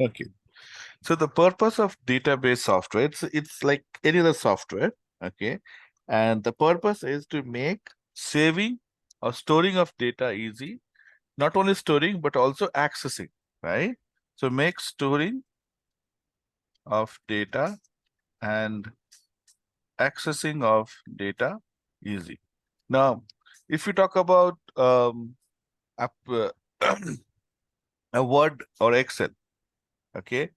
Okay. So the purpose of database software, it's like any other software, okay? And the purpose is to make saving or storing of data easy, not only storing, but also accessing, right? So make storing of data and accessing of data easy. Now, if you talk about a Word or Excel, okay,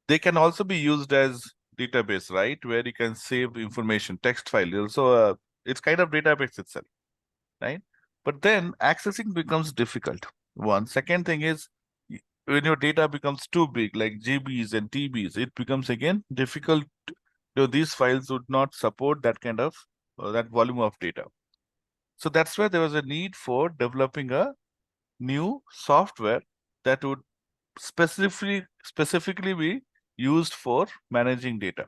they can also be used as database, right? Where you can save information, text file. So it's kind of database itself, right? But then accessing becomes difficult. One second thing is when your data becomes too big, like GBs and TBs, it becomes again difficult. These files would not support that kind of that volume of data. So that's where there was a need for developing a new software that would specifically be used for managing data,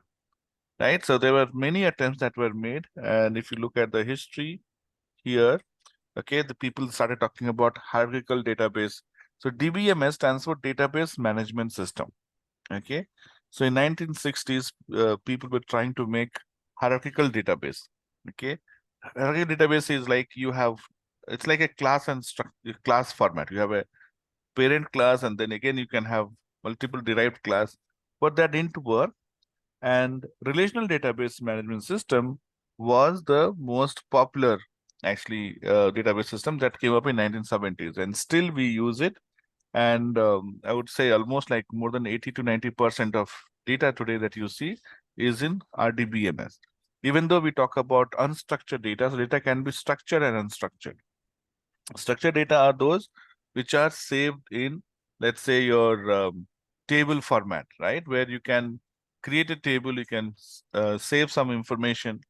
right? So there were many attempts that were made, and if you look at the history here, okay, the people started talking about hierarchical database. So DBMS stands for Database Management System. Okay, so in 1960s, people were trying to make hierarchical database. Okay, hierarchical database is like it's like a class and class format. You have a parent class, and then again you can have multiple derived class, but that didn't work. And relational database management system was the most popular actually database system that came up in 1970s, and still we use it. And I would say almost like more than 80 to 90% of data today that you see is in RDBMS. Even though we talk about unstructured data, so data can be structured and unstructured. Structured data are those which are saved in, let's say, your table format, right? Where you can create a table, you can save some information.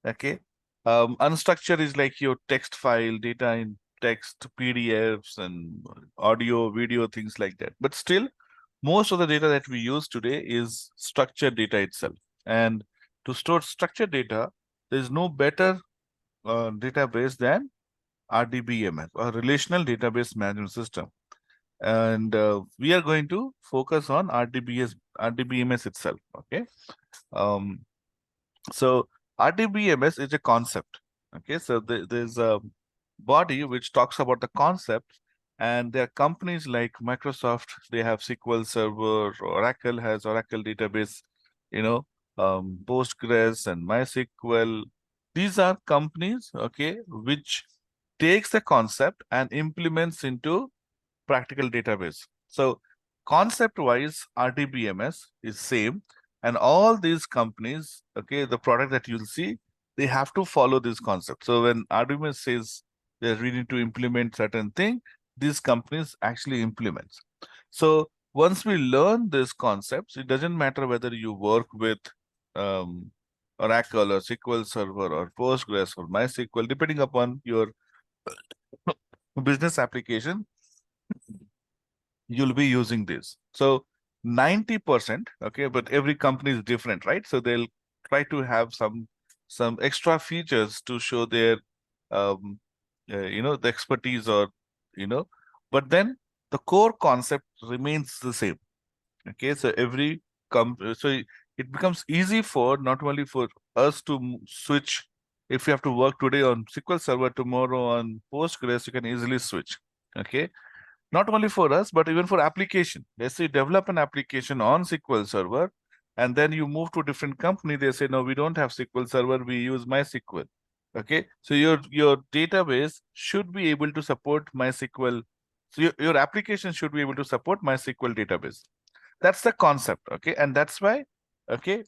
Okay. Unstructured is like your text file, data in text, PDFs, and audio, video, things like that. But still, most of the data that we use today is structured data itself. And to store structured data, there is no better database than RDBMS, or Relational Database Management System. And we are going to focus on RDBMS itself. Okay. Um, so RDBMS is a concept. Okay. So there's a body which talks about the concept, and there are companies like Microsoft, they have SQL Server, Oracle has Oracle database, you know, Postgres and MySQL. These are companies, okay, which takes the concept and implements into practical database. So concept wise, RDBMS is same, and all these companies, okay, the product that you'll see, they have to follow this concept. So when RDBMS says that we need to implement certain thing, these companies actually implements. So once we learn these concepts, it doesn't matter whether you work with um, Oracle or SQL Server or Postgres or MySQL, depending upon your business application, you'll be using this. So 90%, okay, but every company is different, right? So they'll try to have some extra features to show their um the expertise, or you know, but then the core concept remains the same. Okay, so it becomes easy for not only for us to switch. If you have to work today on SQL Server, tomorrow on Postgres, you can easily switch. Okay, not only for us, but even for application. Let's say develop an application on SQL Server, and then you move to a different company. They say, no, we don't have SQL Server. We use MySQL. Okay, so your database should be able to support MySQL. So your application should be able to support MySQL database. That's the concept. Okay, and that's why, okay,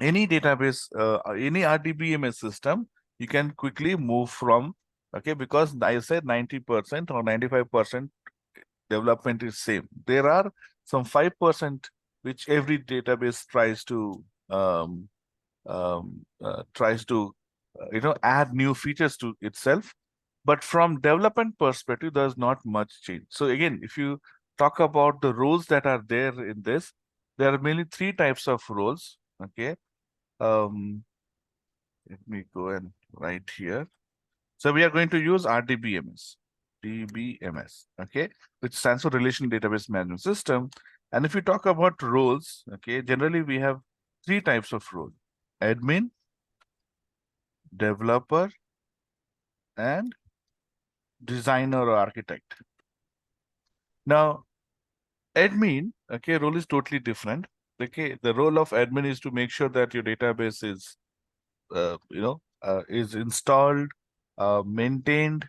any database, any RDBMS system, you can quickly move from, okay, because I said 90% or 95% development is same. There are some 5% which every database tries to add new features to itself. But from development perspective, there's not much change. So again, if you talk about the roles that are there in this, there are mainly three types of roles. Okay. Um, Let me go and write here. So we are going to use RDBMS. RDBMS, okay, which stands for Relational Database Management System. And if you talk about roles, okay, generally we have three types of role: admin, developer, and designer or architect. Now, admin, okay, role is totally different. Okay, the role of admin is to make sure that your database is, is installed, maintained,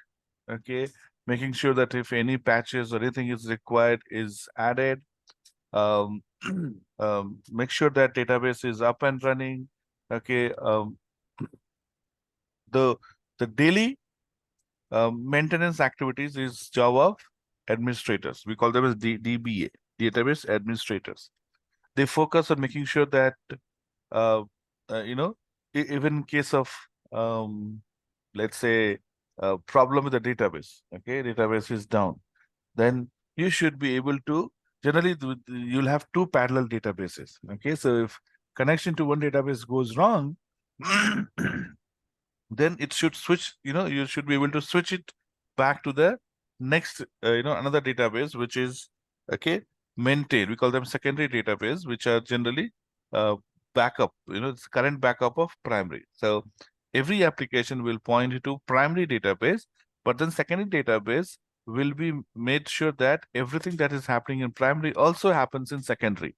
okay, making sure that if any patches or anything is required is added, um, make sure that database is up and running, okay. The the daily maintenance activities is job of administrators. We call them as DBA, database administrators. They focus on making sure that uh, you know, even in case of let's say a problem with the database, okay, database is down, then you should be able to, generally you'll have two parallel databases, okay. So if connection to one database goes wrong, then it should switch, you should be able to switch it back to the next, another database, which is, okay, maintained. We call them secondary database, which are generally uh, backup, it's current backup of primary. So every application will point to primary database, but then secondary database will be made sure that everything that is happening in primary also happens in secondary,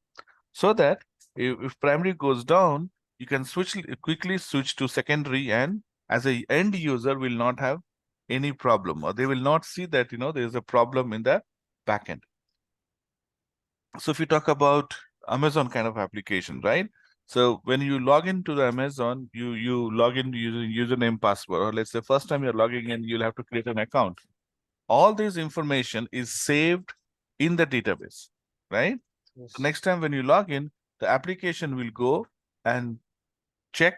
so that if primary goes down, you can quickly switch to secondary, and as a end user will not have any problem, or they will not see that there is a problem in the backend. So if you talk about Amazon kind of application, right? So when you log into the Amazon, you log in using username, password, or let's say first time you're logging in, you'll have to create an account. All this information is saved in the database, right? Yes. So next time when you log in, the application will go and check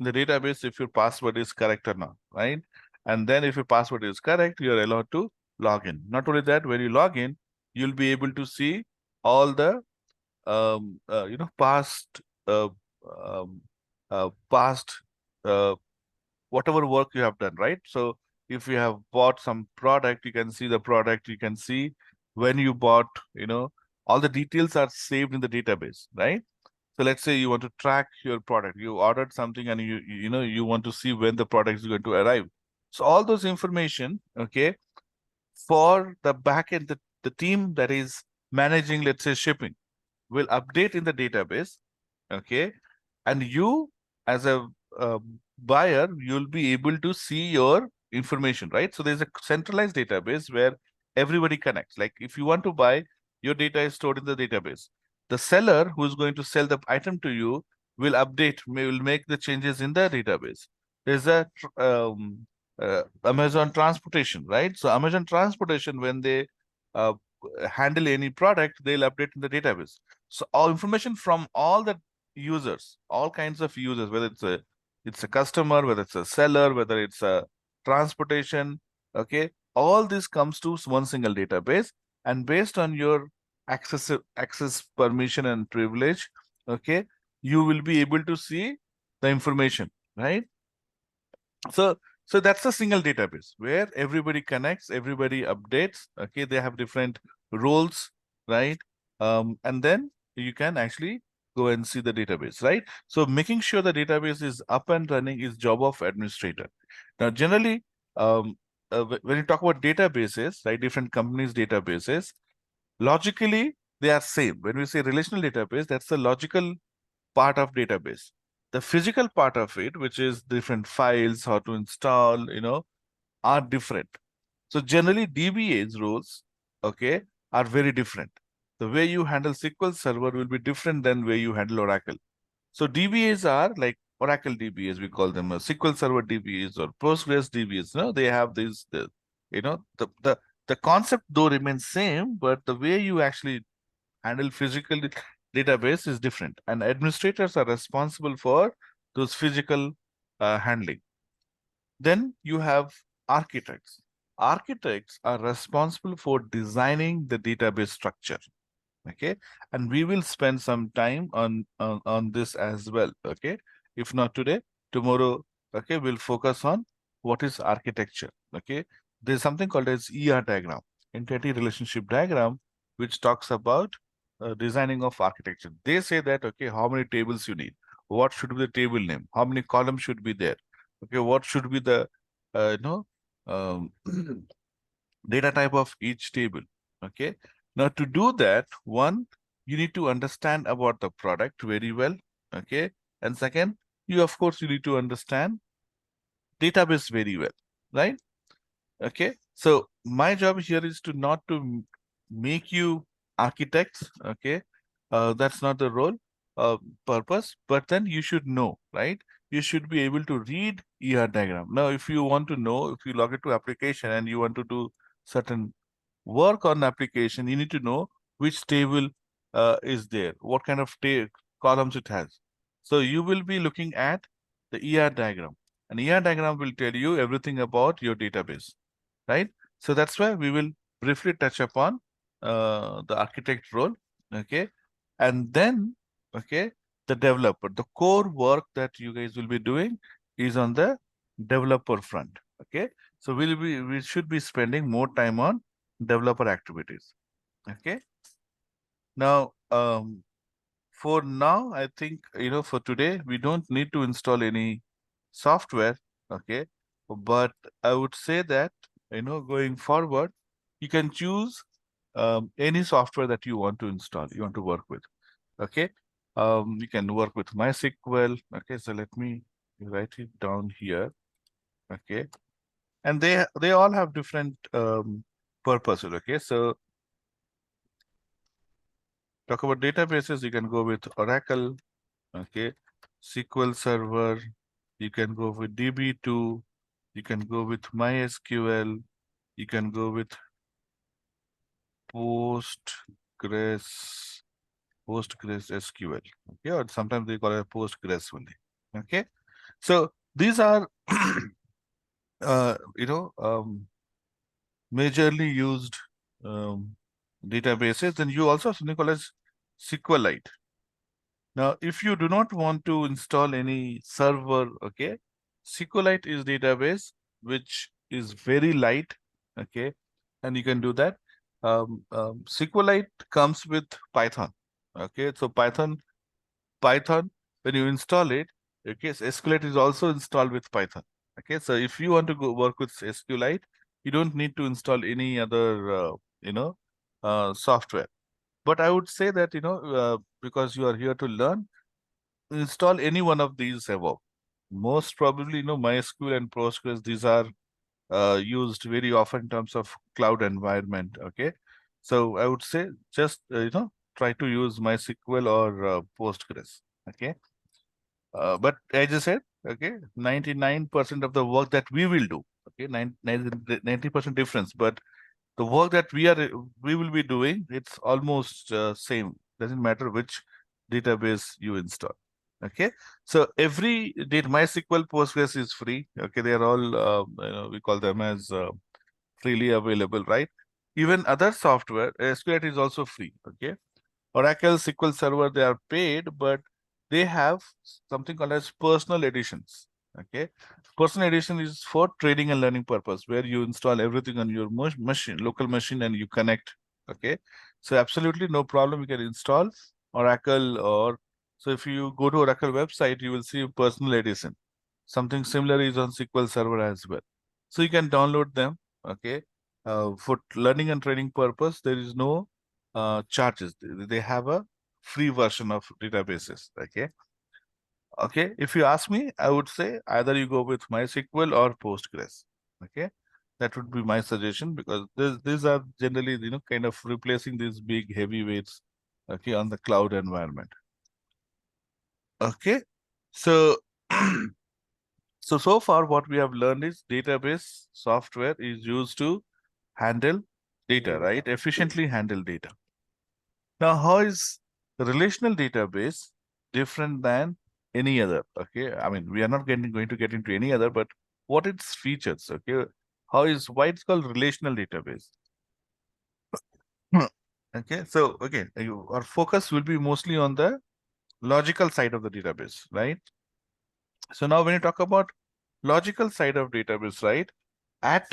the database if your password is correct or not, right? And then if your password is correct, you're allowed to log in. Not only that, when you log in, you'll be able to see all the past um, past whatever work you have done, right? So if you have bought some product, you can see the product, you can see when you bought, all the details are saved in the database, right? So let's say you want to track your product. You ordered something and you want to see when the product is going to arrive. So all those information, okay, for the backend, the team that is managing, let's say, shipping, will update in the database, okay, and you as a uh, buyer, you'll be able to see your information, right? So there's a centralized database where everybody connects. Like if you want to buy, your data is stored in the database. The seller who is going to sell the item to you will will make the changes in the database. There's a Amazon transportation, right? So Amazon transportation, when they uh, handle any product, they'll update in the database. So all information from all the users, all kinds of users, whether it's a customer, whether it's a seller, whether it's a transportation, okay, all this comes to one single database, and based on your access permission and privilege, okay, you will be able to see the information, right? So that's a single database where everybody connects, everybody updates, okay, they have different roles, right? And then you can actually go and see the database, right? So making sure the database is up and running is job of administrator. Now generally, when you talk about databases, right, different companies databases, logically they are same. When we say relational database, that's the logical part of database. The physical part of it, which is different files, how to install, are different. So generally DBA's roles, okay, are very different. The way you handle SQL Server will be different than way you handle Oracle. So DBAs are like Oracle DBAs, we call them SQL Server DBAs or Postgres DBAs. They have these, the concept though remains same, but the way you actually handle physical database is different, and administrators are responsible for those physical handling. Then you have architects. Architects are responsible for designing the database structure, okay, and we will spend some time on this as well, okay, if not today, tomorrow, okay, we'll focus on what is architecture, okay. there's something called as ER diagram, entity relationship diagram, which talks about designing of architecture. They say that, okay, how many tables you need, what should be the table name, how many columns should be there, okay, what should be the um, data type of each table. Okay. Now to do that, one, you need to understand about the product very well. Okay. And second, you of course you need to understand database very well, right? Okay. So my job here is to not to make you architects. Okay. That's not the role, purpose, but then you should know, right? You should be able to read ER diagram. Now, if you want to know, if you log into application and you want to do certain work on application, you need to know which table is there, what kind of columns it has. So you will be looking at the ER diagram. An ER diagram will tell you everything about your database, right? So that's why we will briefly touch upon the architect role, okay? And then, okay, the developer, the core work that you guys will be doing is on the developer front, okay? So we should be spending more time on developer activities. Okay. Now, for now, I think, for today, we don't need to install any software. Okay. But I would say that, going forward, you can choose any software that you want to install, you want to work with. Okay. You can work with MySQL. Okay. So let me write it down here. Okay. And they all have different purposes. Okay. So talk about databases, you can go with Oracle, okay, SQL Server, you can go with DB2, you can go with MySQL, you can go with Postgres, Postgres SQL, okay, or sometimes they call it Postgres only, okay. So these are, majorly used um, databases. Then you also have something called as SQLite. Now, if you do not want to install any server, okay, SQLite is database which is very light, okay, and you can do that. SQLite comes with Python, okay. So Python, when you install it, okay, so SQLite is also installed with Python, okay. So if you want to go work with SQLite, you don't need to install any other, software. But I would say that, because you are here to learn, install any one of these above. Most probably, MySQL and Postgres, these are used very often in terms of cloud environment. Okay. So I would say just, try to use MySQL or Postgres. Okay. But as I said, okay, 99% of the work that we will do, okay, 90% difference, but the work that we will be doing, it's almost same. Doesn't matter which database you install. Okay, so every data MySQL Postgres is free. Okay, they are all we call them as freely available, right? Even other software, SQLite is also free. Okay, Oracle SQL Server, they are paid, but they have something called as personal editions. Okay, personal edition is for training and learning purpose, where you install everything on your machine, local machine, and you connect. Okay, so absolutely no problem. You can install Oracle, or so if you go to Oracle website, you will see personal edition. Something similar is on SQL Server as well. So you can download them. Okay, for learning and training purpose, there is no charges. They have a free version of databases. Okay. Okay. If you ask me, I would say either you go with MySQL or Postgres. Okay. That would be my suggestion, because these are generally, kind of replacing these big heavyweights, okay, on the cloud environment. Okay. So, so far what we have learned is database software is used to handle data, right? Efficiently handle data. Now, how is relational database different than any other? Okay, I mean, we are not going to get into any other, but what its features? Okay, why it's called relational database? Okay, so again, our focus will be mostly on the logical side of the database, right? So now, when you talk about logical side of database, right, at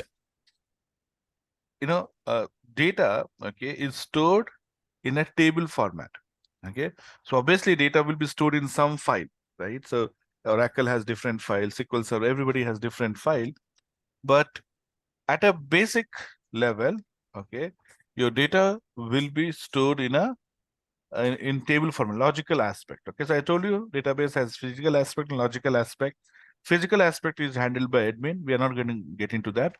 data, okay, is stored in a table format. Okay, so obviously data will be stored in some file, right? So Oracle has different files, SQL Server, everybody has different file, but at a basic level, okay, your data will be stored in a in table format, logical aspect. Okay, so I told you database has physical aspect and logical aspect. Physical aspect is handled by admin. We are not going to get into that.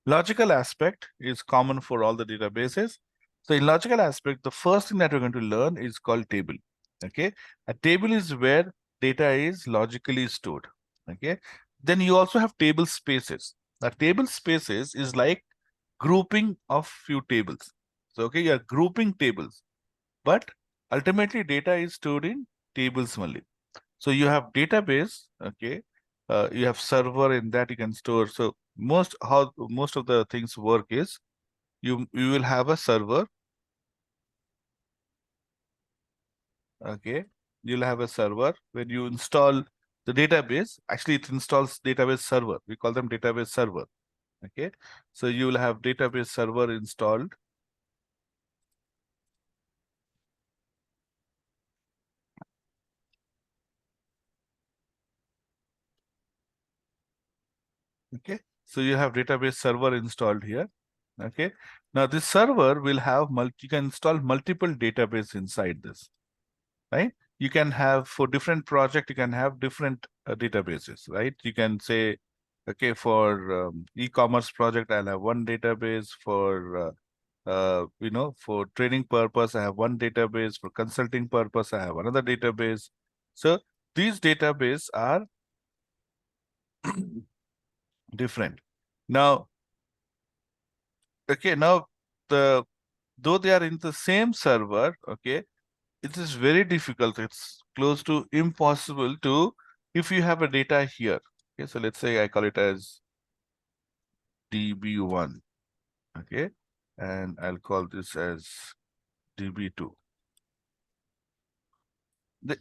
Logical aspect is common for all the databases. So in logical aspect, the first thing that we're going to learn is called table. Okay, a table is where data is logically stored. Okay, then you also have table spaces. The table spaces is like grouping of few tables. So okay, you're grouping tables, but ultimately data is stored in tables only. So you have database, okay, you have server, in that you can store. So how most of the things work is you will have a server, okay. You'll have a server. When you install the database, actually it installs database server. We call them database server. Okay, so you will have database server installed. Okay, so you have database server installed here. Okay, now this server will have you can install multiple database inside this, right? You can have, for different project, you can have different databases, right? You can say, okay, for e-commerce project, I'll have one database. For for training purpose, I have one database. For consulting purpose, I have another database. So these database are different. Now, okay, now though they are in the same server, okay, it is very difficult. It's close to impossible to, if you have a data here. Okay, so let's say I call it as DB1, okay, and I'll call this as DB2.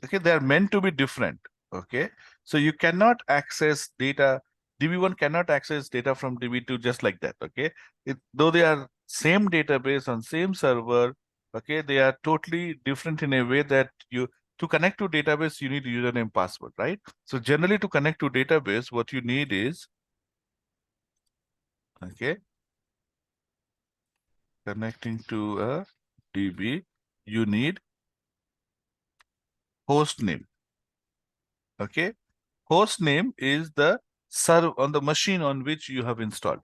Okay, they are meant to be different. Okay, so you cannot access data. DB1 cannot access data from DB2 just like that. Okay, though they are same database on same server, okay, they are totally different in a way that to connect to database, you need username password, right? So generally to connect to database, what you need is, okay, connecting to a DB, you need host name. Okay, host name is the server on the machine on which you have installed.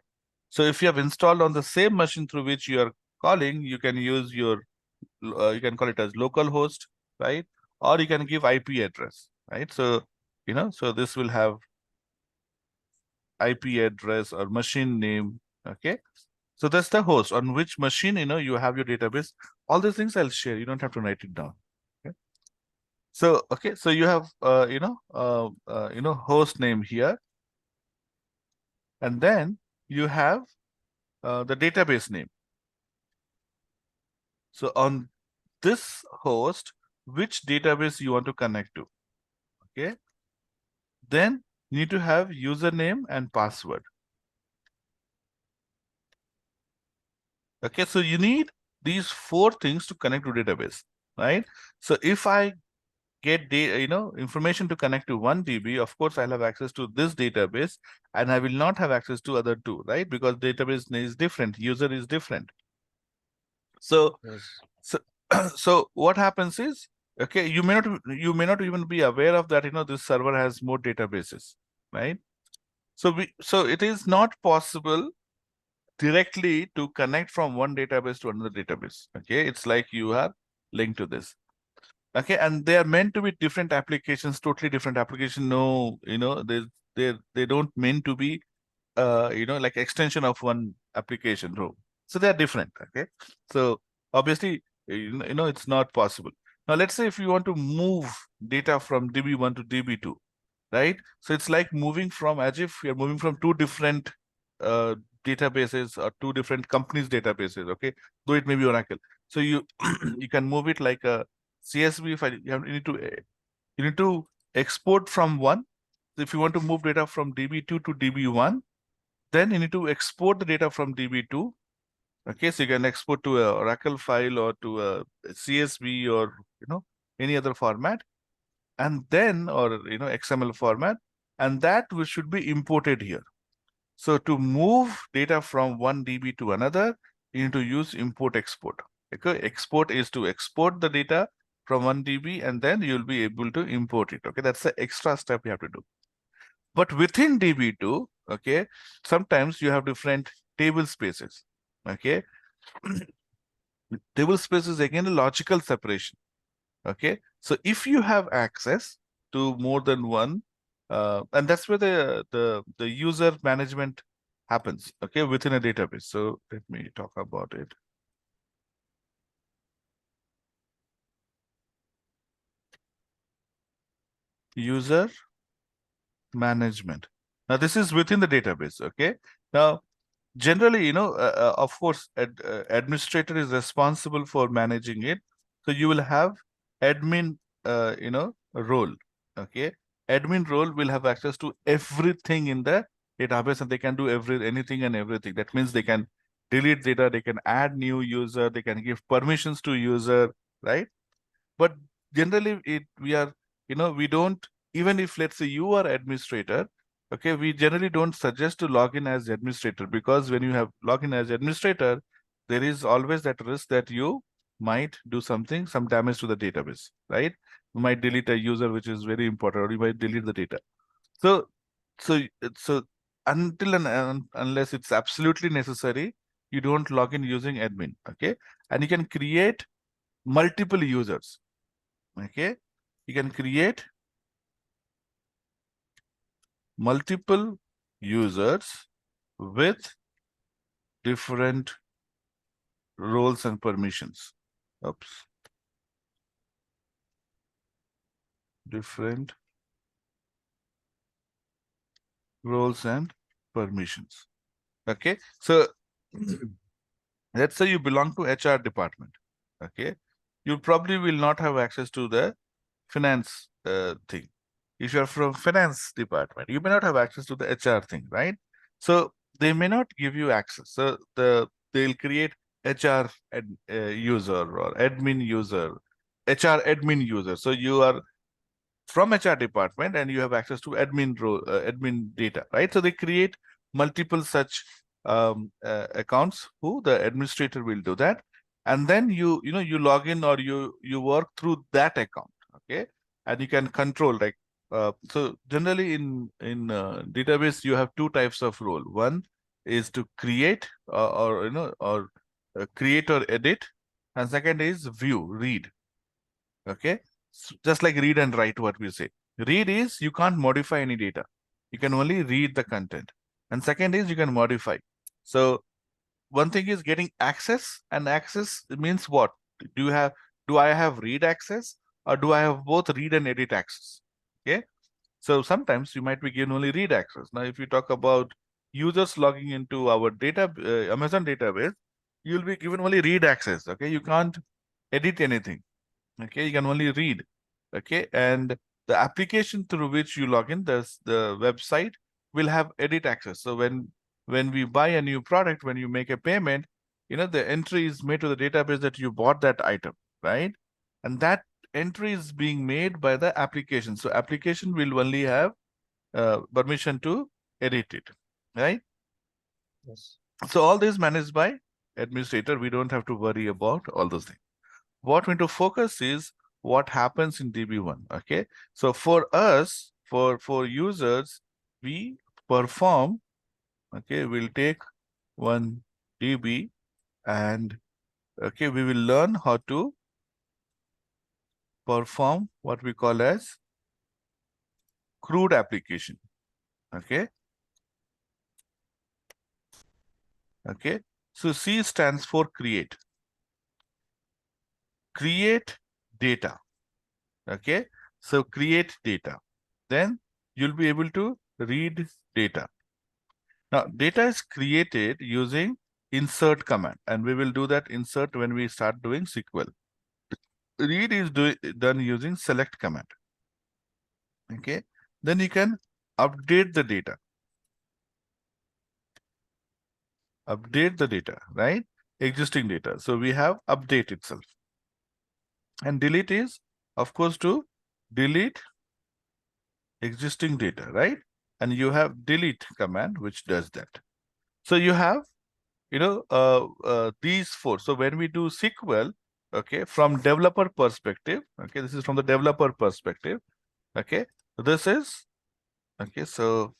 So if you have installed on the same machine through which you are calling, you can use your, you can call it as local host, right? Or you can give IP address, right? So, so this will have IP address or machine name, okay? So that's the host on which machine, you have your database. All these things I'll share. You don't have to write it down. Okay? So, okay, so you have, host name here, and then you have the database name. So on this host, which database you want to connect to, okay? Then you need to have username and password. Okay, so you need these 4 things to connect to database, right? So if I get information to connect to 1 DB, of course I'll have access to this database, and I will not have access to other 2, right? Because database is different, user is different. So, Yes. so, so what happens is, okay, you may not even be aware of that. This server has more databases, right? So it is not possible directly to connect from one database to another database. Okay, it's like you are linked to this. Okay, and they are meant to be different applications, totally different application. No, they don't mean to be like extension of one application row. So they're different. Okay, so obviously it's not possible. Now let's say if you want to move data from DB1 to DB2, right? So it's like moving from, as if you're moving from 2 different uh, databases or 2 different companies databases. Okay, though it may be Oracle. So you you can move it like a CSV file. You need to export from one. So if you want to move data from DB2 to DB1, then you need to export the data from DB2, Okay, so you can export to a Oracle file or to a CSV or any other format, and then or XML format, and that should be imported here. So to move data from one DB to another, you need to use import export. Okay, export is to export the data from one DB, and then you'll be able to import it. Okay, that's the extra step you have to do. But within DB2, okay, sometimes you have different table spaces. Okay, table space is again a logical separation. Okay, so if you have access to more than one, and that's where the user management happens. Okay, within a database. So let me talk about it. User management. Now this is within the database. Okay, now generally, of course, administrator is responsible for managing it. So you will have admin, role. Okay, admin role will have access to everything in the database, and they can do anything and everything. That means they can delete data, they can add new user, they can give permissions to user, right? But generally, we don't, even if let's say you are administrator, okay, we generally don't suggest to log in as administrator, because when you have login as administrator, there is always that risk that you might do some damage to the database, right? You might delete a user, which is very important, or you might delete the data. So, so until and unless it's absolutely necessary, you don't log in using admin, okay? And you can create multiple users. Okay, you can create multiple users with different roles and permissions. Oops. Different roles and permissions. Okay, so let's say you belong to HR department. Okay, you probably will not have access to the finance thing. If you're from finance department, you may not have access to the HR thing, right? So they may not give you access. So they'll create HR user or admin user, HR admin user. So you are from HR department and you have access to admin role, admin data, right? So they create multiple such accounts who the administrator will do that, and then you log in or you work through that account, okay? And you can control like so generally in database you have two types of role. One is to create or create or edit, and second is view, read. Okay, just like read and write, what we say. Read is you can't modify any data, you can only read the content, and second is you can modify. So one thing is getting access, and access means what? Do I have read access, or do I have both read and edit access? Okay, so sometimes you might be given only read access. Now if you talk about users logging into our data Amazon database, you'll be given only read access. Okay, you can't edit anything. Okay, you can only read. Okay, and the application through which you log in, the website will have edit access. So when we buy a new product, when you make a payment, the entry is made to the database that you bought that item, right? And that entry is being made by the application. So application will only have permission to edit it, right? Yes. So all this managed by administrator. We don't have to worry about all those things. What we need to focus is what happens in DB1. Okay, so for us, for users, we perform. Okay, we'll take one DB, and okay, we will learn how to perform what we call as CRUD application. Okay, okay, so C stands for create. Create data. Okay, so create data, then you'll be able to read data. Now data is created using insert command, and we will do that insert when we start doing SQL. Read is done using select command. Okay, then you can update the data. Update the data, right? existing data. So we have update itself. And delete is, of course, to delete existing data, right? And you have delete command, which does that. So you have, these four. So when we do SQL, okay, from developer perspective, okay, this is from the developer perspective, okay, this is, okay, so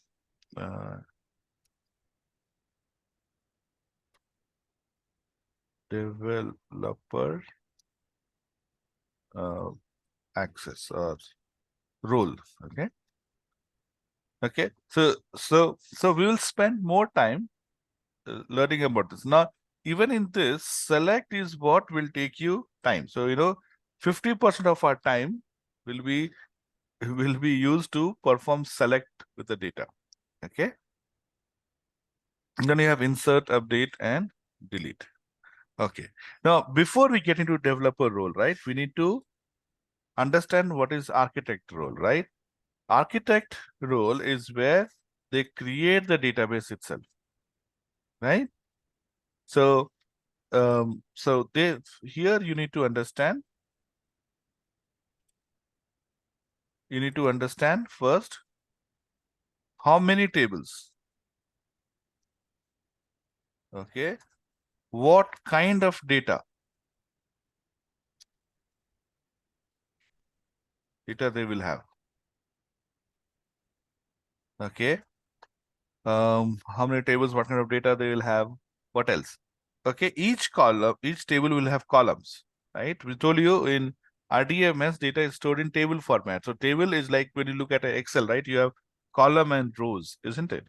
developer access or role, okay. Okay, so we will spend more time learning about this. Now, even in this, select is what will take you time. So 50% of our time will be used to perform select with the data. Okay. And then you have insert, update, and delete. Okay. Now, before we get into developer role, right, we need to understand what is architect role, right? Architect role is where they create the database itself, right? So, they here you need to understand. You need to understand first how many tables. Okay, what kind of data they will have. Okay, how many tables, what kind of data they will have, what else. Okay, each column, each table will have columns, right? We told you in RDBMS data is stored in table format. So table is like when you look at an Excel, right? You have column and rows, isn't it?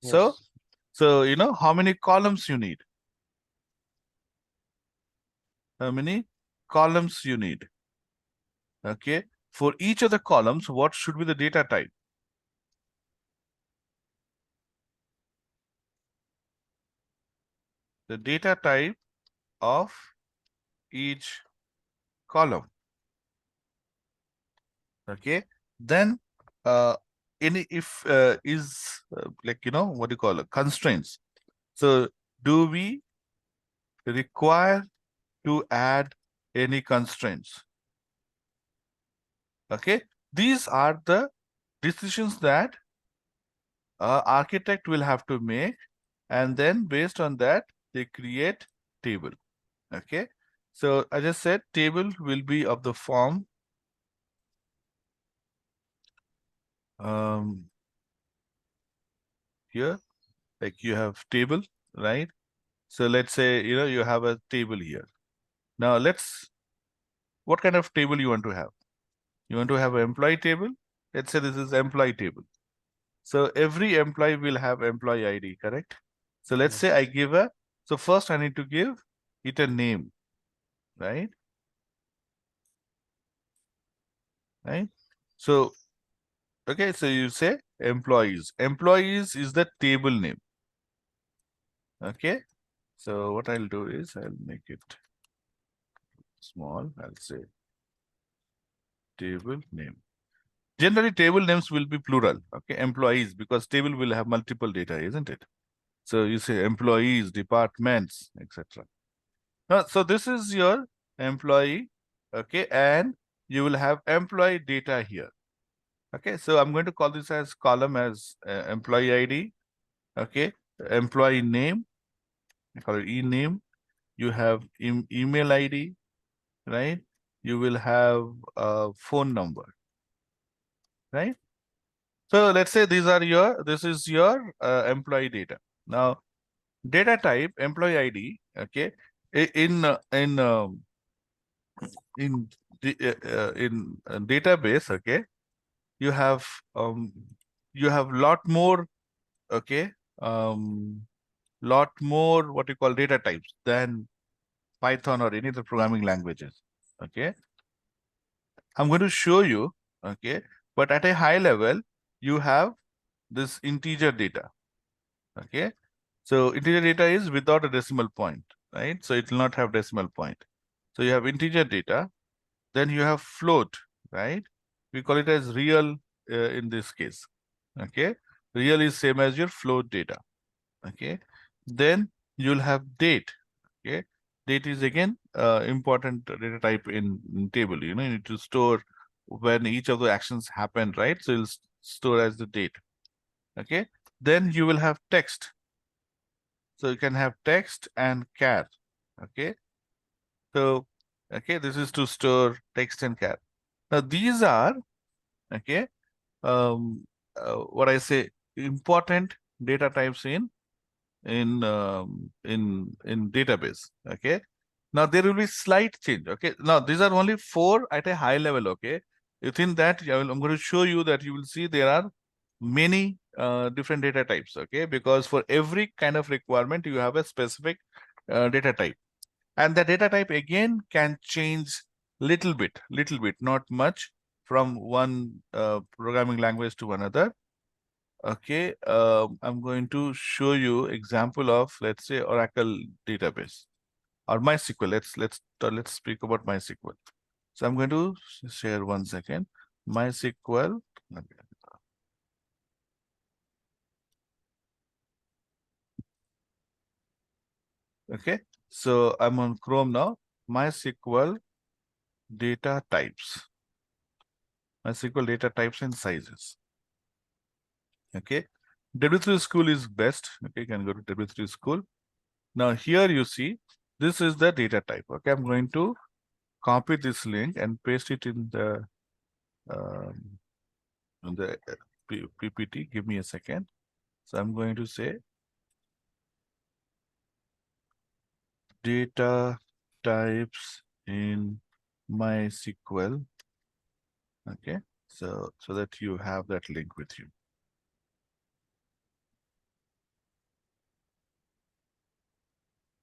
So, Yes. so how many columns you need? How many columns you need? Okay, for each of the columns, what should be the data type? The data type of each column. Okay, then any if is like what do you call it, constraints. So do we require to add any constraints? Okay, these are the decisions that architect will have to make, and then based on that they create table. Okay, so I just said table will be of the form here, like you have table, right? So let's say you have a table here. Now what kind of table you want to have? You want to have an employee table? Let's say this is employee table. So every employee will have employee ID, correct? So let's say I Yes. give so first I need to give it a name, right? Right? So, okay, so you say employees. Employees is the table name. Okay. So what I'll do is I'll make it small. I'll say table name. Generally, table names will be plural. Okay, employees, because table will have multiple data, isn't it? So you say employees, departments, etc. Now, so this is your employee. Okay, and you will have employee data here. Okay, so I'm going to call this as column as employee ID. Okay, employee name. I call it e name. You have email ID, right? You will have a phone number, right? So let's say this is your employee data. Now, data type employee ID. Okay, in database. Okay, you have lot more. Okay, lot more what you call data types than Python or any other programming languages. Okay, I'm going to show you. Okay, but at a high level, you have this integer data. Okay, so integer data is without a decimal point, right? So it will not have decimal point. So you have integer data, then you have float, right? We call it as real in this case. Okay, real is same as your float data. Okay, then you'll have date. Okay, Date is again important data type in table. You need to store when each of the actions happen, right? So it'll store as the date. Okay. Then you will have text. So you can have text and char. Okay. So, okay, this is to store text and char. Now these are, okay, what I say, important data types in database. Okay. Now there will be slight change. Okay. Now these are only 4 at a high level. Okay. Within that, I'm going to show you that you will see there are many different data types. Okay. Because for every kind of requirement, you have a specific data type. And the data type again can change little bit, not much from one programming language to another. Okay, I'm going to show you example of, let's say, Oracle database or MySQL. Let's speak about MySQL. So I'm going to share 1 second. MySQL. Okay, so I'm on Chrome now. MySQL data types. MySQL data types and sizes. Okay, W3 School is best. Okay, you can go to W3 School. Now here you see this is the data type. Okay, I'm going to copy this link and paste it um, in the PPT. Give me a second. So I'm going to say data types in MySQL. Okay, so that you have that link with you.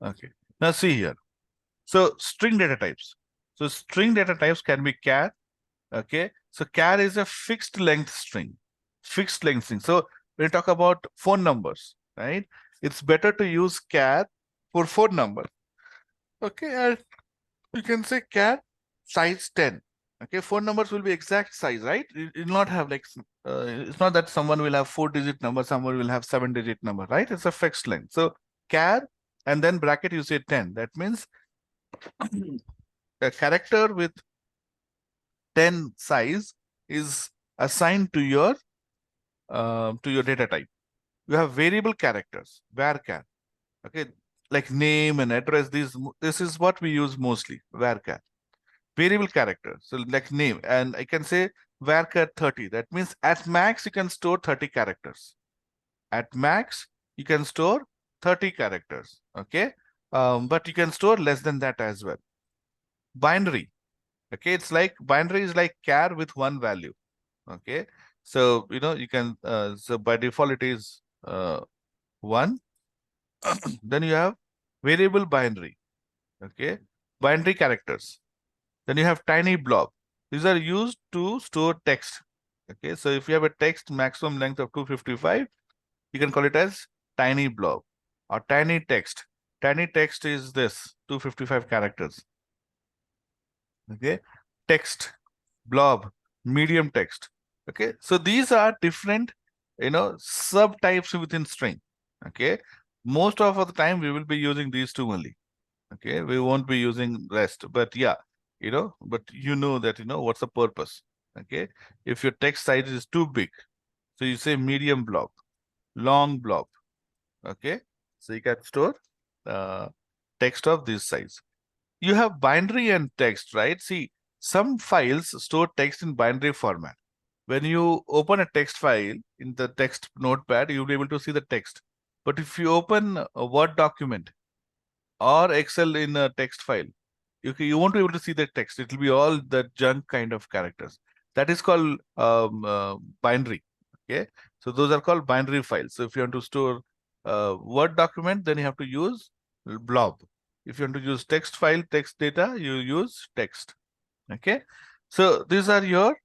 Okay, now see here. So string data types. So string data types can be char. Okay, so char is a fixed length string. Fixed length string. So when you talk about phone numbers, right? It's better to use char for phone number. Okay, and you can say char size 10. Okay, phone numbers will be exact size, right? It will not have like it's not that someone will have 4-digit number, someone will have 7-digit number, right? It's a fixed length. So char and then bracket you say 10. That means a character with 10 size is assigned to your data type. You have variable characters, varchar. Okay, like name and address. This is what we use mostly, varchar. Variable character. So like name, and I can say varchar 30. That means at max you can store 30 characters. At max you can store 30 characters. Okay, but you can store less than that as well. Binary. Okay, it's like binary is like char with one value. Okay, so you can so by default it is 1. Then you have variable binary. Okay, binary characters. Then you have tiny blob. These are used to store text. Okay, so if you have a text maximum length of 255, you can call it as tiny blob or tiny text. Tiny text is this 255 characters. Okay, text, blob, medium text. Okay, so these are different subtypes within string. Okay, most of the time we will be using these two only. Okay, we won't be using rest, but yeah, but that what's the purpose. Okay, if your text size is too big, so you say medium blob, long blob. Okay, so you can store text of this size. You have binary and text, right? See, some files store text in binary format. When you open a text file in the text notepad, you'll be able to see the text. But if you open a Word document or Excel in a text file, you won't be able to see the text. It will be all the junk kind of characters. That is called binary. Okay, so those are called binary files. So if you want to store Word document, then you have to use blob. If you want to use text file, text data, you use text. Okay, so these are your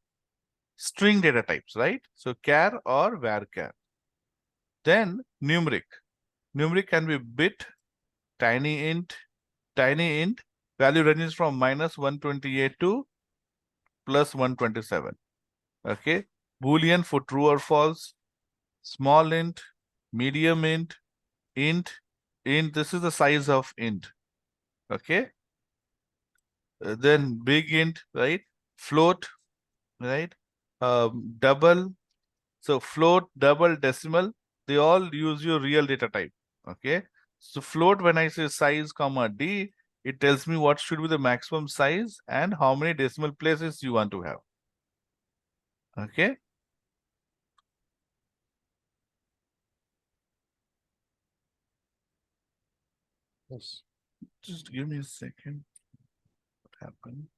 string data types, right? So char or varchar. Then numeric. Numeric can be bit, tiny int, value ranges from -128 to +127. Okay. Boolean for true or false, small int, medium int, int. This is the size of int. Okay. Then big int, right? Float, right? Double. So float, double, decimal, they all use your real data type. Okay. So float, when I say size comma D, it tells me what should be the maximum size and how many decimal places you want to have. Okay. Yes. Just give me a second. What happened?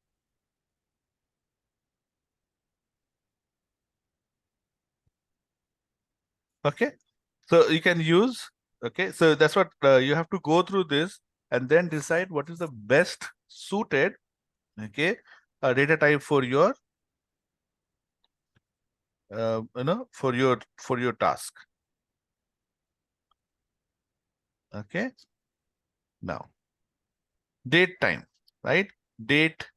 Okay. So you can use, okay. So that's what you have to go through this and then decide what is the best suited, okay, data type for your, for your task. Okay. Now, date time, right? Date.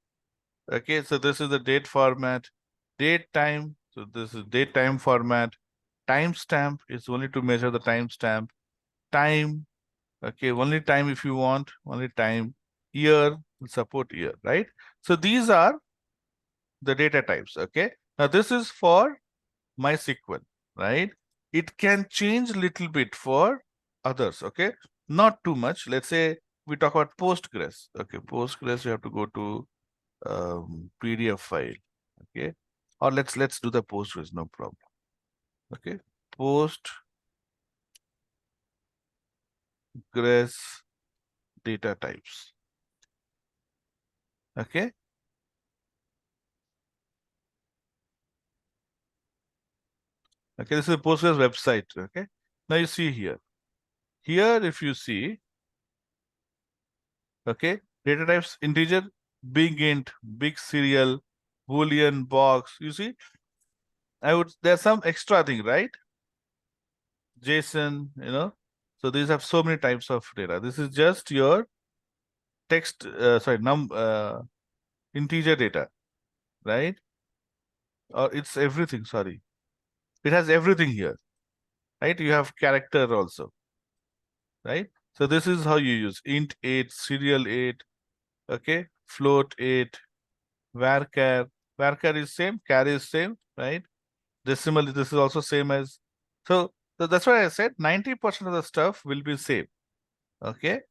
Okay. So this is the date format. Date time. So this is date time format. Timestamp is only to measure the timestamp. Time. Okay. Only time if you want. Only time. Year. Support year, right? So these are the data types. Okay. Now this is for MySQL, right? It can change a little bit for others, okay? Not too much. Let's say we talk about Postgres. Okay, Postgres, you have to go to PDF file, okay? Or let's do the Postgres, no problem. Okay, Postgres data types. Okay. Okay, this is a Postgres website. Okay. Now you see here. Here, if you see, okay, data types integer, big int, big serial, boolean, box. You see, there's some extra thing, right? JSON, so these have so many types of data. This is just your text, integer data, right? Or it's everything, sorry. It has everything here, right? You have character also, right? So this is how you use int 8, serial 8, okay? Float 8, varchar. Varchar is same, char is same, right? Decimal, this is also same as, so that's why I said 90% of the stuff will be same. Okay.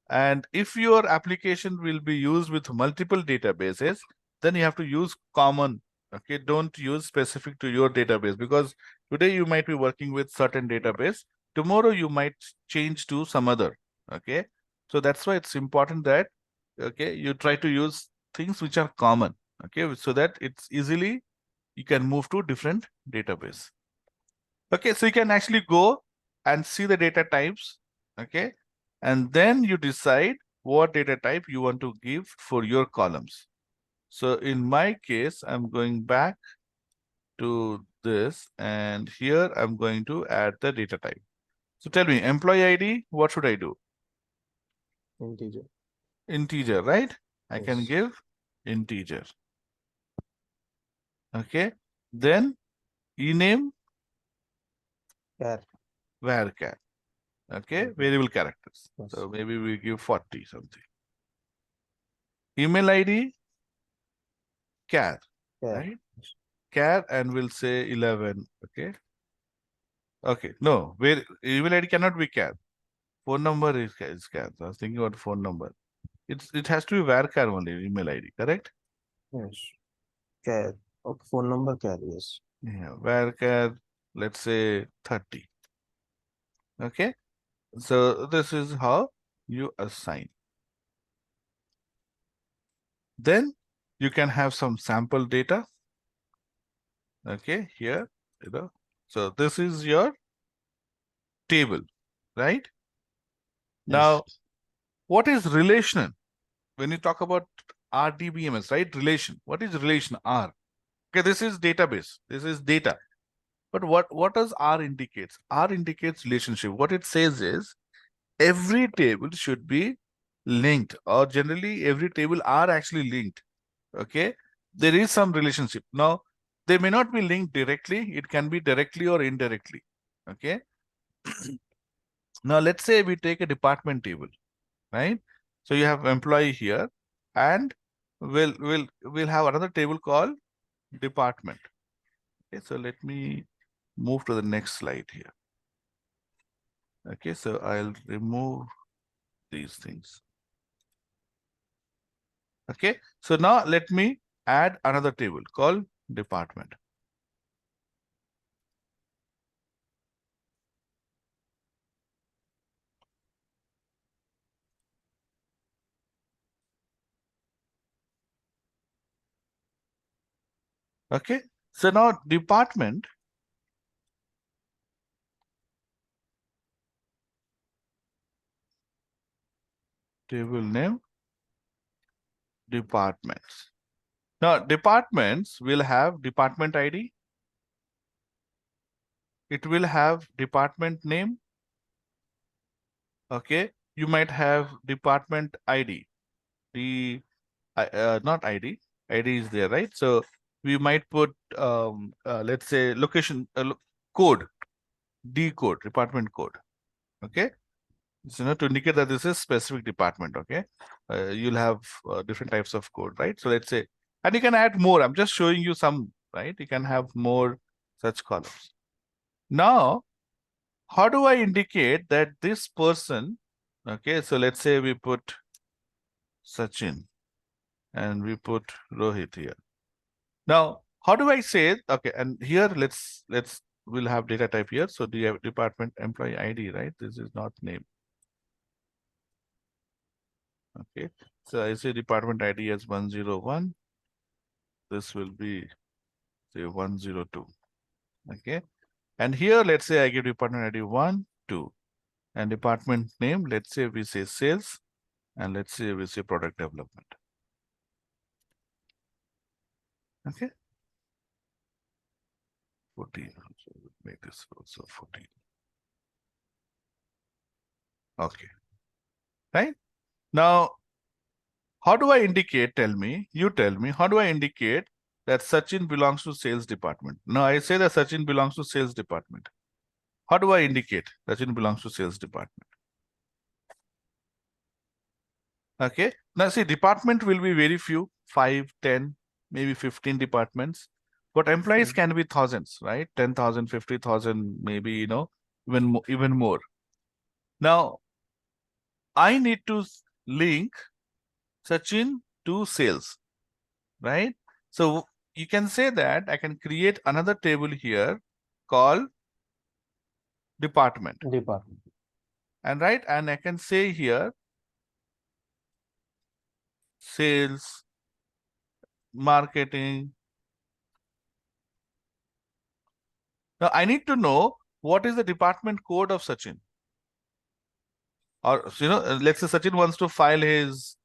And if your application will be used with multiple databases, then you have to use common. Okay. Don't use specific to your database, because today you might be working with certain database. Tomorrow you might change to some other. Okay. So that's why it's important that, okay, you try to use things which are common. Okay. So that it's easily, you can move to different database. Okay, so you can actually go and see the data types, okay? And then you decide what data type you want to give for your columns. So in my case, I'm going back to this, and here I'm going to add the data type. So tell me, employee ID, what should I do? Integer. Integer, right? I can Yes. give integer. Okay, then ename, Char. varchar. Okay, Okay. variable characters. Yes. So maybe we give 40 something. Email ID, char, Char. right? Char, and we'll say 11. Okay. Okay. No, where email ID cannot be char. Phone number is char. So I was thinking about phone number. It has to be varchar only, email ID, correct? Yes. Char. Okay. Phone number char. Yes. Yeah. Varchar, let's say 30. Okay. So this is how you assign. Then you can have some sample data. Okay, here, So this is your table, right? Yes. Now, what is relational? When you talk about RDBMS, right? Relation. What is relation? R. Okay, this is database. This is data. But what does R indicates? R indicates relationship. What it says is every table should be linked, or generally every table are actually linked. Okay, there is some relationship. Now, they may not be linked directly. It can be directly or indirectly. Okay. Now, let's say we take a department table, right? So you have employee here, and we'll have another table called department. Okay, so let me move to the next slide here. Okay, so I'll remove these things. Okay, so now let me add another table called department. Okay, so now department table name departments. Now departments will have department ID. It will have department name. Okay, you might have department ID. Not ID. ID is there, right? So we might put let's say location code, D code, department code. Okay, so to indicate that this is specific department. Okay, you'll have different types of code, right? So let's say, and you can add more. I'm just showing you some, right? You can have more such columns. Now, how do I indicate that this person? Okay, so let's say we put Sachin and we put Rohit here. Now, how do I say it? Okay, and here we'll have data type here. So do you have department employee ID, right? This is not name. Okay, so I say department ID as 101. This will be say 102. Okay, and here let's say I give department ID 1, 2, and department name. Let's say we say sales, and let's say we say product development. Okay, 14. So we'll make this also 14. Okay, right now. How do I indicate? Tell me, you tell me, how do I indicate that Sachin belongs to sales department? Now I say that Sachin belongs to sales department. How do I indicate Sachin belongs to sales department? Okay. Now see, department will be very few, 5, 10, maybe 15 departments. But employees can be thousands, right? 10,000, 50,000, maybe, even more. Now, I need to link Sachin to sales, right? So you can say that I can create another table here called department. And I can say here sales, marketing. Now I need to know what is the department code of Sachin. Or let's say Sachin wants to file his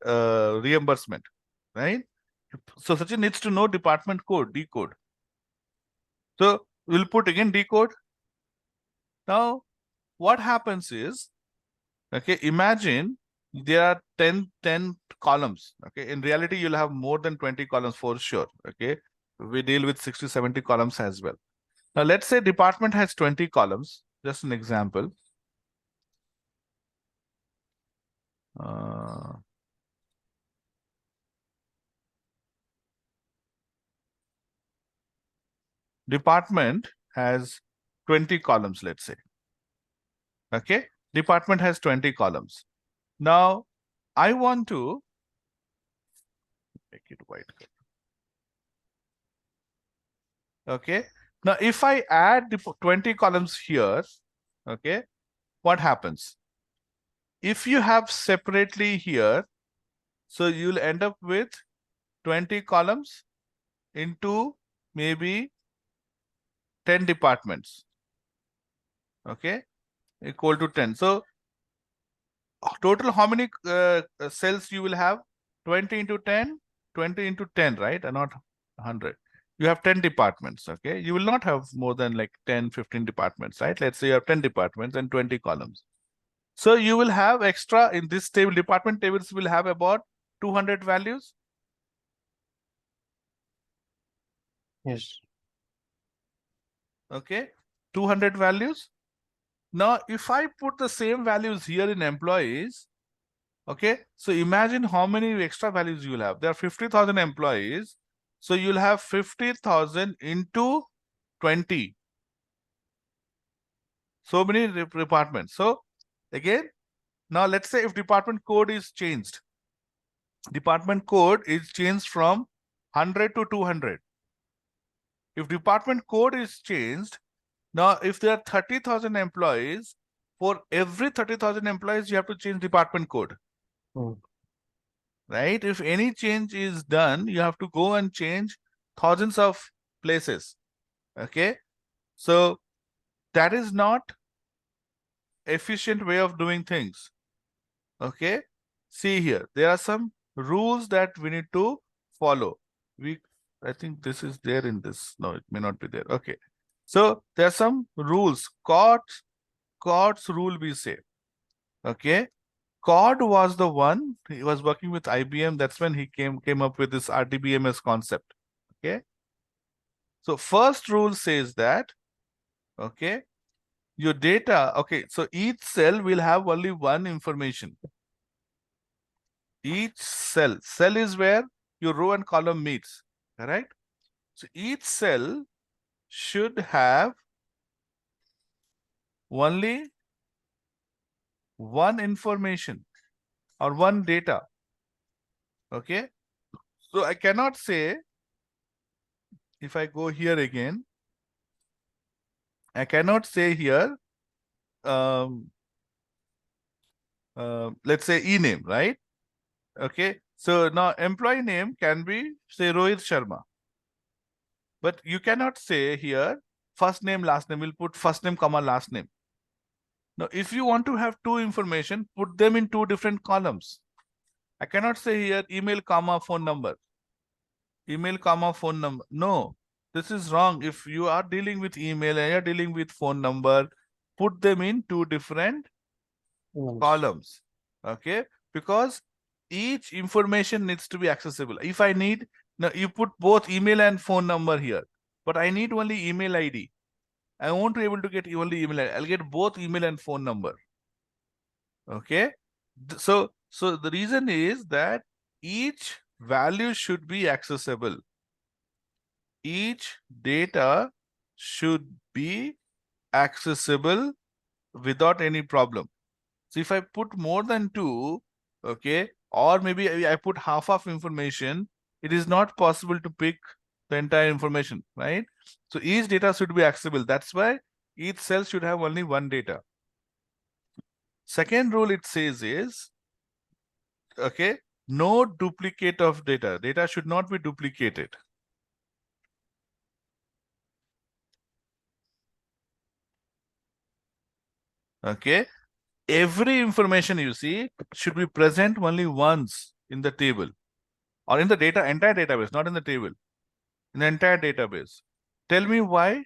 reimbursement, right? So Sachin needs to know department code, D code. So we'll put again D code. Now what happens is, okay, imagine there are 10 columns. Okay, in reality you'll have more than 20 columns for sure. Okay, we deal with 60, 70 columns as well. Now let's say department has 20 columns, just an example. Department has 20 columns, let's say. Okay, department has 20 columns. Now I want to make it white. Okay, now if I add the 20 columns here, okay, what happens? If you have separately here, so you'll end up with 20 columns into maybe 10 departments. Okay, equal to 10. So total how many cells you will have? 20 into 10, 20 into 10, right? And not 100. You have 10 departments, okay? You will not have more than like 10, 15 departments, right? Let's say you have 10 departments and 20 columns. So you will have extra in this table, department tables will have about 200 values. Yes. Okay, 200 values. Now, if I put the same values here in employees, Okay, so imagine how many extra values you will have. There are 50,000 employees, so you'll have 50,000 into 20. So many departments. So again, now let's say if department code is changed, department code is changed from 100 to 200. If department code is changed, now if there are 30,000 employees, for every 30,000 employees, you have to change department code. Hmm. Right? If any change is done, you have to go and change thousands of places. Okay. So that is not efficient way of doing things. Okay. See here, there are some rules that we need to follow. I think this is there in this. No, it may not be there. Okay. So there are some rules. COTS rule we say. Okay. COD was the one, he was working with IBM. That's when he came up with this RDBMS concept. Okay. So first rule says that, okay, your data, okay, so each cell will have only one information. Each cell is where your row and column meets, correct? So each cell should have only one information or one data. Okay. So I cannot say, if I go here again, I cannot say here, let's say e-name, right? Okay. So now employee name can be, say, Rohit Sharma. But you cannot say here first name, last name. We'll put first name, comma, last name. Now, if you want to have two information, put them in two different columns. I cannot say here email, comma, phone number. Email, comma, phone number. No, this is wrong. If you are dealing with email and you're dealing with phone number, put them in two different columns. Okay, because each information needs to be accessible. If I need, now you put both email and phone number here, but I need only email ID. I won't be able to get only email ID. I'll get both email and phone number. Okay. So the reason is that each value should be accessible. Each data should be accessible without any problem. So if I put more than two, okay, or maybe I put half of information, it is not possible to pick the entire information, right? So each data should be accessible. That's why each cell should have only one data. Second rule it says is, okay, no duplicate of data. Data should not be duplicated. Okay. Every information you see should be present only once in the table or in the data, entire database, not in the table, in the entire database. Tell me why.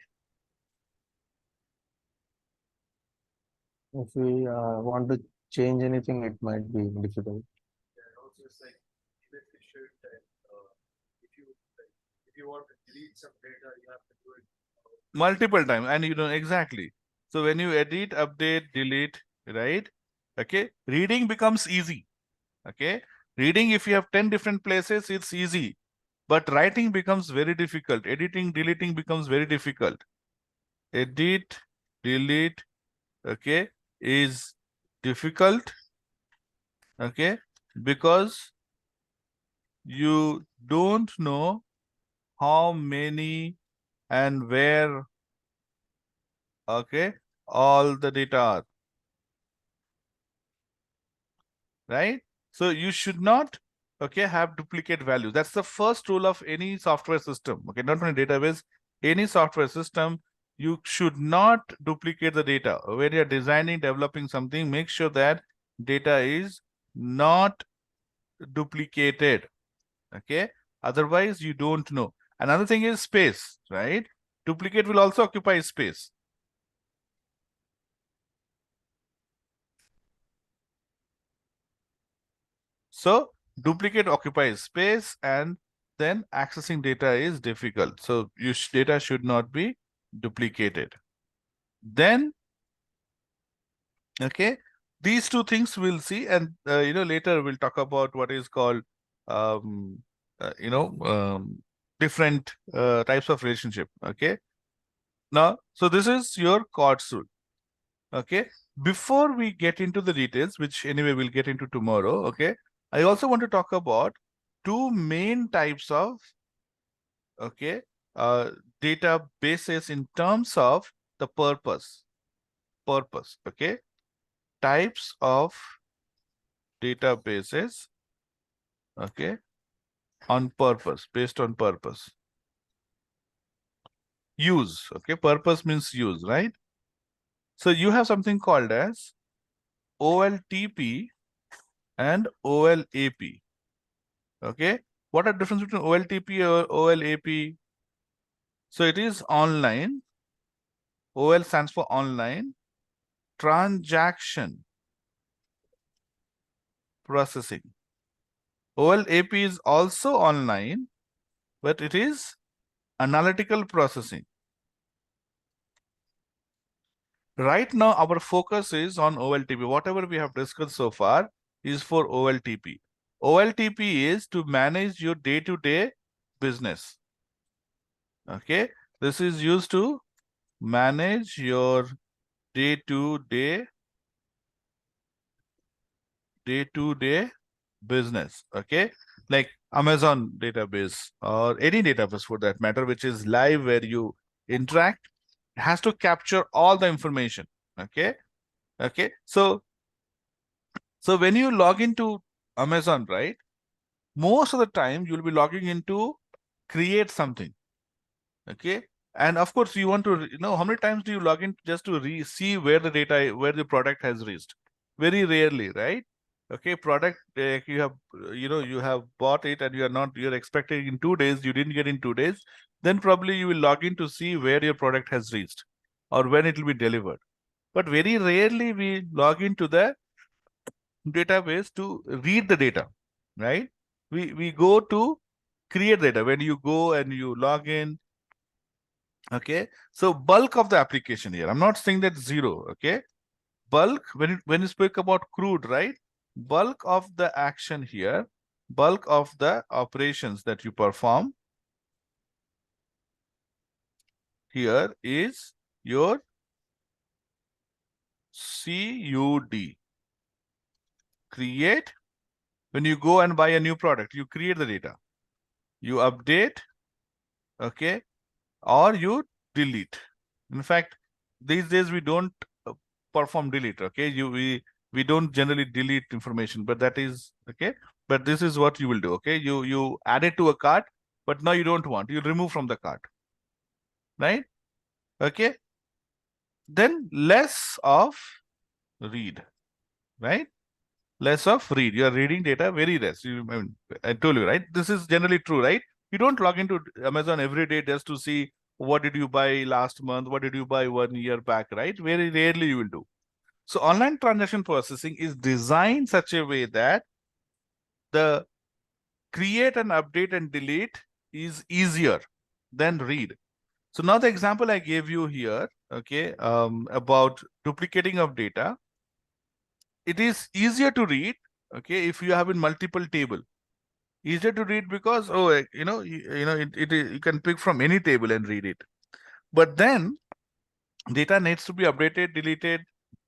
If we want to change anything, it might be difficult. And also it's like even if you should if you want to delete some data, you have to do it Multiple times, and you know exactly. So when you edit, update, delete, right? Okay, reading becomes easy. Okay, reading, if you have 10 different places, it's easy. But writing becomes very difficult. Editing, deleting becomes very difficult. Edit, delete, okay, is difficult, okay, because you don't know how many and where, okay, all the data are, right? So you should not, okay, have duplicate values. That's the first rule of any software system, okay, not only database, any software system. You should not duplicate the data. When you're designing, developing something, make sure that data is not duplicated, okay? Otherwise, you don't know. Another thing is space, right? Duplicate will also occupy space. So duplicate occupies space, and then accessing data is difficult. So data should not be duplicated. Then, okay, These two things we'll see, and later we'll talk about what is called um, different types of relationship. Okay. Now, so this is your chords rule. Okay. Before we get into the details, which anyway we'll get into tomorrow. Okay. I also want to talk about two main types of databases in terms of the purpose. Okay. Types of databases, okay, on purpose, based on purpose. Use, okay, purpose means use, right? So you have something called as OLTP and OLAP, okay? What are the difference between OLTP or OLAP? So it is online, OL stands for online, transaction processing. OLAP is also online, but it is analytical processing. Right now, our focus is on OLTP. Whatever we have discussed so far is for OLTP. OLTP is to manage your day-to-day business. Okay, this is used to manage your day-to-day business. Okay, like Amazon database or any database for that matter, which is live where you interact, has to capture all the information. Okay, so when you log into Amazon, right, most of the time you'll be logging in to create something. Okay, and of course you want to how many times do you log in just to see where the product has reached? Very rarely, right? Okay, product you have bought it and you're expecting in 2 days, you didn't get in 2 days, then probably you will log in to see where your product has reached or when it will be delivered. But very rarely we log into the database to read the data, right? We go to create data. When you go and you log in, okay, so bulk of the application here, I'm not saying that zero, okay, bulk, when you speak about crude, right, bulk of the action here, bulk of the operations that you perform here is your CUD, create. When you go and buy a new product, you create the data, you update, okay, or you delete. In fact, these days we don't perform delete. Okay, we don't generally delete information, but that is okay. But this is what you will do. Okay, you add it to a cart, but now you don't want. You remove from the cart, right? Okay. Then less of read, right? Less of read. You are reading data very less. I told you, right? This is generally true, right? You don't log into Amazon every day just to see what did you buy last month, what did you buy 1 year back, right? Very rarely you will do. So online transaction processing is designed such a way that the create and update and delete is easier than read. So now the example I gave you here, okay, about duplicating of data, it is easier to read, okay, if you have in multiple table. Easier to read because you can pick from any table and read it. But then data needs to be updated, deleted,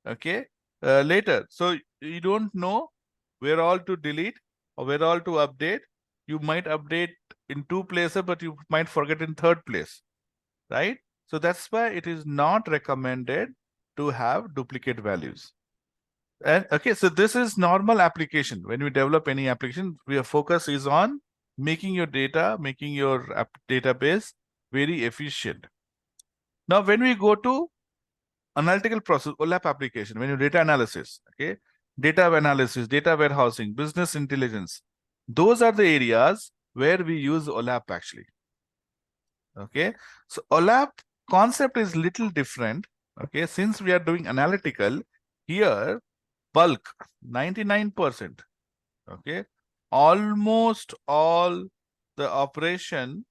okay, later. So you don't know where all to delete or where all to update. You might update in 2 places, but you might forget in 3rd place, right? So that's why it is not recommended to have duplicate values. And okay, so this is normal application. When we develop any application, our focus is on making your data, making your database very efficient. Now, when we go to analytical process, OLAP application, when you data analysis, okay, data analysis, data warehousing, business intelligence, those are the areas where we use OLAP actually. Okay, so OLAP concept is little different. Okay, since we are doing analytical here, bulk 99%. Okay, almost all the operation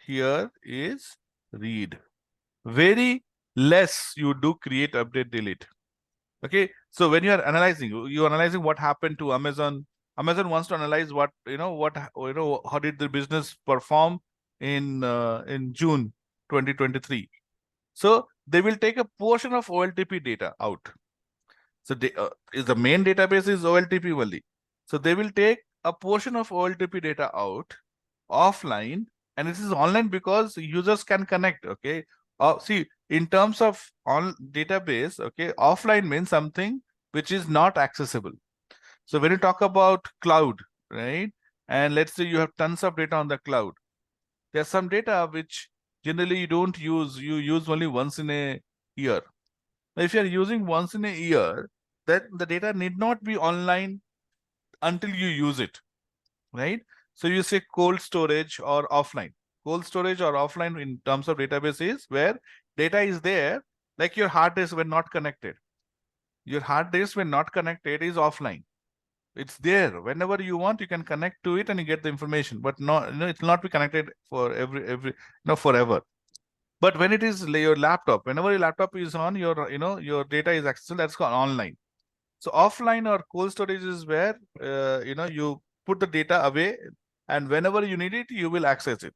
here is read. Very less you do create, update, delete. Okay, so when you are analyzing, you're analyzing what happened to Amazon. Amazon wants to analyze what how did the business perform in June 2023. So they will take a portion of OLTP data out. So is the main database is OLTP only. So they will take a portion of OLTP data out offline, and this is online because users can connect. Okay. See, in terms of on database, okay, offline means something which is not accessible. So when you talk about cloud, right, and let's say you have tons of data on the cloud, there's some data which generally you don't use, you use only once in a year. Now, if you are using once in a year, then the data need not be online until you use it, right? So you say cold storage or offline. Cold storage or offline in terms of database is where data is there, like your hard disk when not connected. Your hard disk when not connected is offline. It's there. Whenever you want, you can connect to it and you get the information, but not, it will not be connected for forever. But when it is your laptop, whenever your laptop is on, your data is accessible, that's called online. So offline or cold storage is where you put the data away, and whenever you need it, you will access it.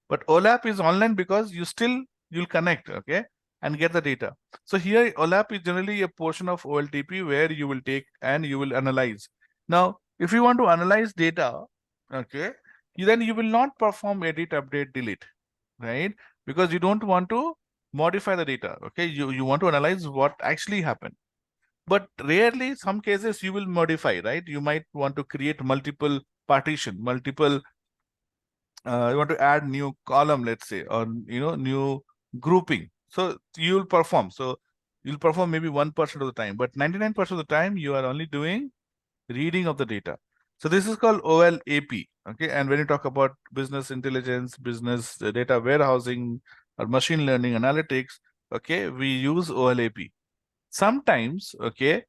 But OLAP is online because you'll connect, okay, and get the data. So here OLAP is generally a portion of OLTP where you will take and you will analyze. Now, if you want to analyze data, okay, then you will not perform edit, update, delete, right? Because you don't want to modify the data, okay? You want to analyze what actually happened. But rarely, some cases you will modify, right? You might want to create multiple partition, multiple, you want to add new column, let's say, or, new grouping. So you'll perform. So you'll perform maybe 1% of the time, but 99% of the time you are only doing reading of the data. So this is called OLAP, okay? And when you talk about business intelligence, business data warehousing, or machine learning analytics, okay, we use OLAP. Sometimes, okay,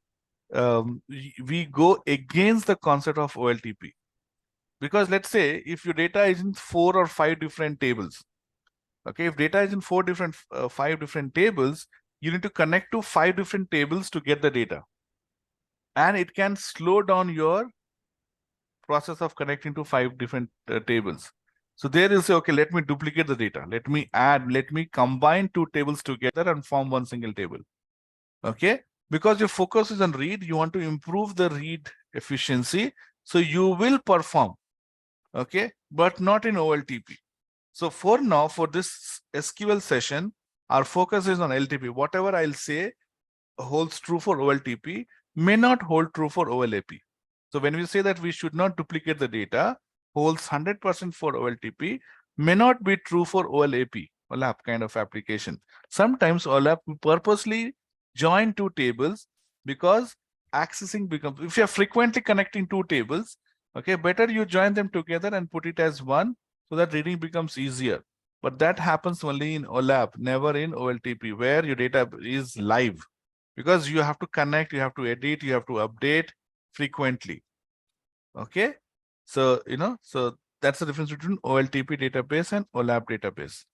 we go against the concept of OLTP. Because let's say if your data is in 4 or 5 different tables, okay, if data is in 5 different tables, you need to connect to 5 different tables to get the data. And it can slow down your process of connecting to 5 different tables. So there you say, okay, let me duplicate the data. Let me combine 2 tables together and form one single table. Okay, because your focus is on read, you want to improve the read efficiency, so you will perform, okay, but not in OLTP. So for now, for this SQL session, our focus is on LTP. Whatever I'll say holds true for OLTP may not hold true for OLAP. So when we say that we should not duplicate the data, holds 100% for OLTP, may not be true for OLAP, OLAP kind of application. Sometimes OLAP purposely join 2 tables because accessing becomes, if you're frequently connecting 2 tables, okay, better you join them together and put it as one so that reading becomes easier. But that happens only in OLAP, never in OLTP, where your data is live. Because you have to connect, you have to edit, you have to update frequently. Okay. So, so that's the difference between OLTP database and OLAP database.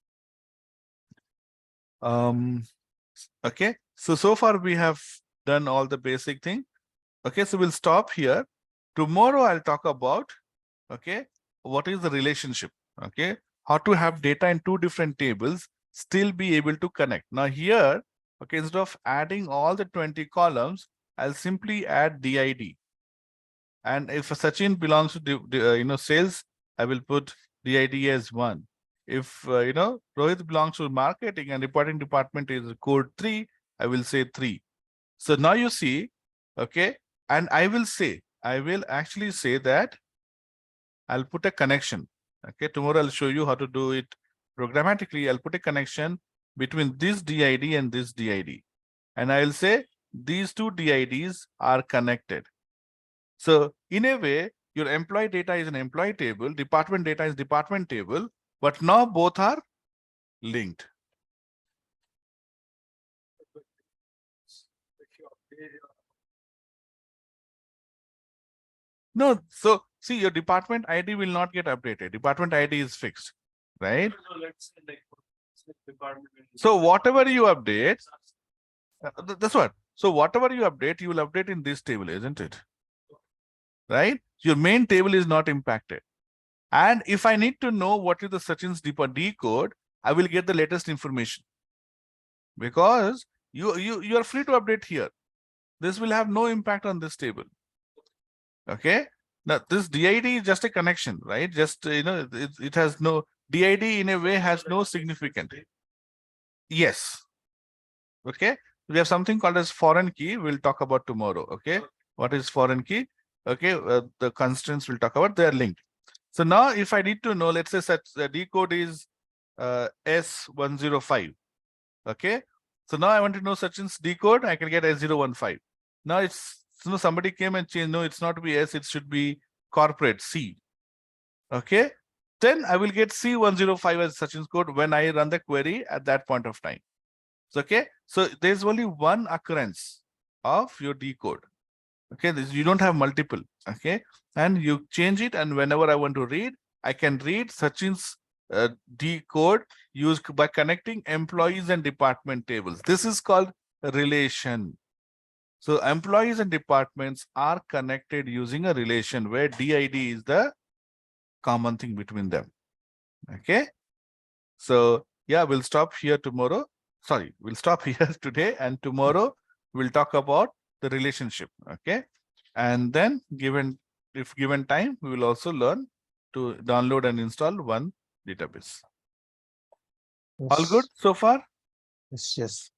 Okay. So far we have done all the basic thing. Okay. So we'll stop here. Tomorrow I'll talk about, okay, what is the relationship? Okay. How to have data in 2 different tables, still be able to connect. Now here, okay, instead of adding all the 20 columns, I'll simply add DID. And if Sachin belongs to sales, I will put DID as 1. If Rohit belongs to marketing and reporting department is code 3, I will say 3. So now you see, okay, and I will actually say that I'll put a connection. Okay, tomorrow I'll show you how to do it programmatically. I'll put a connection between this DID and this DID. And I'll say these 2 DIDs are connected. So in a way, your employee data is an employee table, department data is department table, but now both are linked. No, so see, your department ID will not get updated. Department ID is fixed, right? So let's say like department. So whatever you update, that's what. So whatever you update, you will update in this table, isn't it? Right? Your main table is not impacted. And if I need to know what is the Sachin's decode, I will get the latest information. Because you are free to update here. This will have no impact on this table. Okay. Now this DID is just a connection, right? Just it has no DID in a way has no significance. Yes. Okay. We have something called as foreign key. We'll talk about tomorrow. Okay. What is foreign key? Okay. The constants we'll talk about. They are linked. So now if I need to know, let's say such the decode is S105. Okay. So now I want to know Sachin's decode. I can get S015. Now it's somebody came and changed. No, it's not be S. It should be corporate C. Okay. Then I will get C105 as Sachin's code when I run the query at that point of time. So, okay. So there's only one occurrence of your decode. Okay. You don't have multiple. Okay. And you change it. And whenever I want to read, I can read Sachin's decode used by connecting employees and department tables. This is called relation. So employees and departments are connected using a relation where DID is the common thing between them. Okay. So yeah, we'll stop here tomorrow. Sorry, we'll stop here today, and tomorrow we'll talk about the relationship. Okay. And then if given time, we will also learn to download and install one database. All good Yes. so far? Yes.